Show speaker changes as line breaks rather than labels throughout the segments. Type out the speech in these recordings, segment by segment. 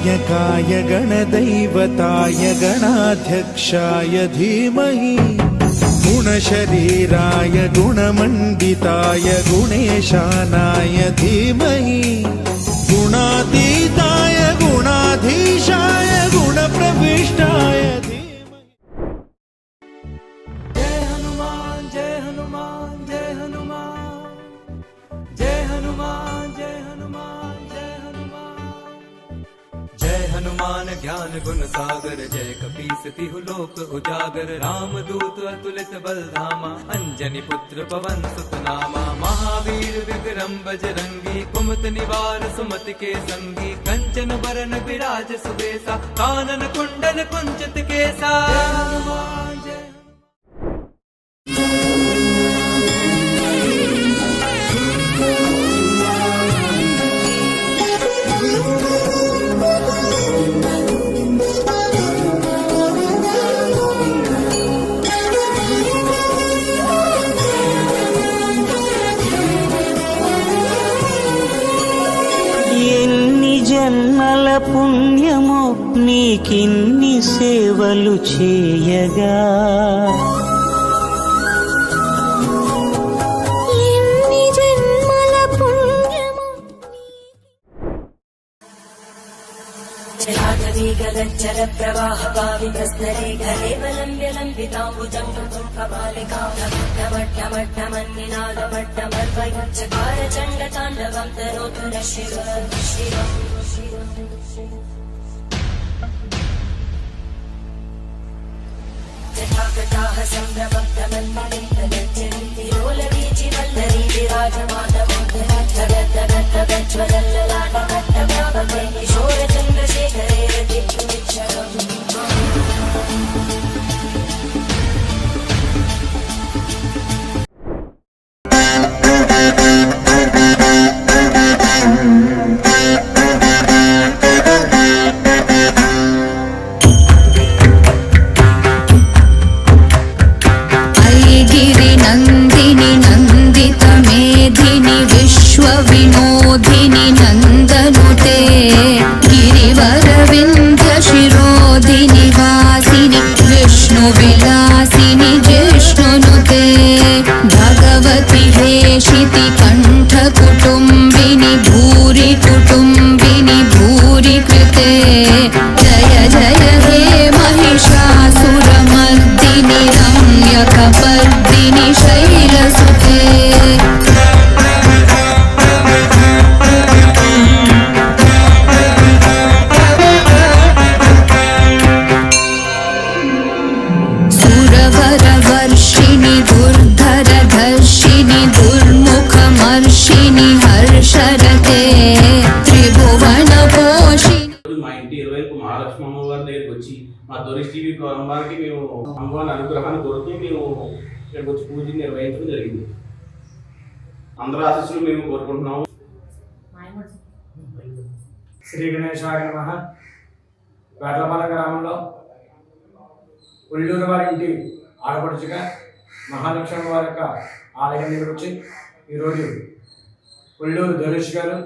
गणनायकाय गणदैवताय गणाध्यक्षाय धीमहि गुणशरीराय गुणमण्डिताय गुणेशानाय धीमहि गुणातीताय गुणाधीशाय गुणप्रविष्टाय धीमहि।
जय हनुमान जय हनुमान जय हनुमान जय हनुमान जय हनुमान जय हनुमान जय हनुमान ज्ञान गुण सागर जय कपीस तिहु लोक उजागर राम दूत अतुलित बल धामा अंजनी पुत्र पवन सुत नामा महावीर विक्रम बजरंगी कुमत निवार सुमति के संगी कंचन बरन विराज सुबेसा कानन कुंडल कुंचित केसा।
జన్మల పుణ్యము నీకిన్ని సేవలు చేయగా
ఎన్ని జన్మల పుణ్యము జలాగవి గగజ్జల ప్రవాహ పావితస్నరే ఘరే బలంబ్యలంబితాంబుజం కుంభమాలికామట్టమట్టమన్నినాదమట్టమర్వయుచ్చకార చండ తాండవం తనోతు శివ శివ జటాకటాహ సంభ్రమప్తమన్మలింపగచ్చరింది రోలవీచి వల్లరీ విరాజమానమోదర జగద్దగద్దగజ్వలల్లలాటమట్టమాపతే కిశోర చంద్రశేఖరే రతిక్షుమిచ్చరం
विनोदिनी नंदनुते गिरिवरविंध्य शिरोधिनि वासिनि विष्णु विलासिनि जिष्णुनुते भगवति हेशिति कंठ कुटुंबिनि भूरि कुटुंबिनि भूरि कृते जय जय हे महिषासुरमर्दिनि रम्यकपर्दिनि शैलसुते। सुरवरवर्षिणि दुर्धरधर्षिणि दुर्मुखमर्षिणि हर्षरते त्रिभुवनपोषिणि।
మా ఇంటి ఇరువైపు మహాలక్ష్మి అమ్మవారి దగ్గరికి వచ్చి మా దొరిస్ టీవీ అమ్మవారికి మేము అమ్మవారి అనుగ్రహాన్ని కోరుతూ మేము ఇక్కడికి వచ్చి పూజని నిర్వహించడం జరిగింది. అందరూ ఆశీస్సులు మేము కోరుకుంటున్నాము.
శ్రీ గణేశాయ నమః. గాట్లపాలెం గ్రామంలో ఉల్లూరు వారి ఇంటి ఆడపడుచుగా మహాలక్ష్మి వారి యొక్క ఆలయం దగ్గర వచ్చి ఈరోజు ఉల్లూరు దొరేష్ గారు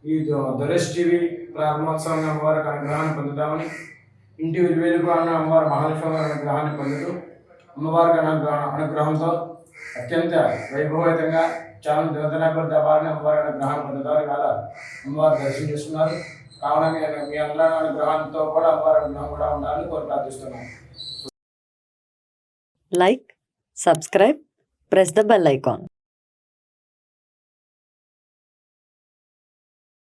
ఈ దొరేష్ టీవీ ప్రారంభోత్సవం అమ్మవారి అనుగ్రహాన్ని పొందుతామని ఇంటి విలువేలుగా ఉన్న అమ్మవారి మహాలక్ష్మి వారి అనుగ్రహాన్ని పొందుతూ అమ్మవారి అనుగ్రహంతో అత్యంత వైభవయుతంగా చాలా దినదినాభివృద్ధి అవ్వాలని అమ్మవారి అనుగ్రహాన్ని పొందుతారు. కాల అమ్మవారి దర్శనం చేస్తున్నారు. కావున మీ అందరి అనుగ్రహంతో కూడా అమ్మవారి అనుగ్రహం కూడా ఉండాలని కోరి ప్రార్థిస్తున్నాను.
Like, subscribe, press the bell icon.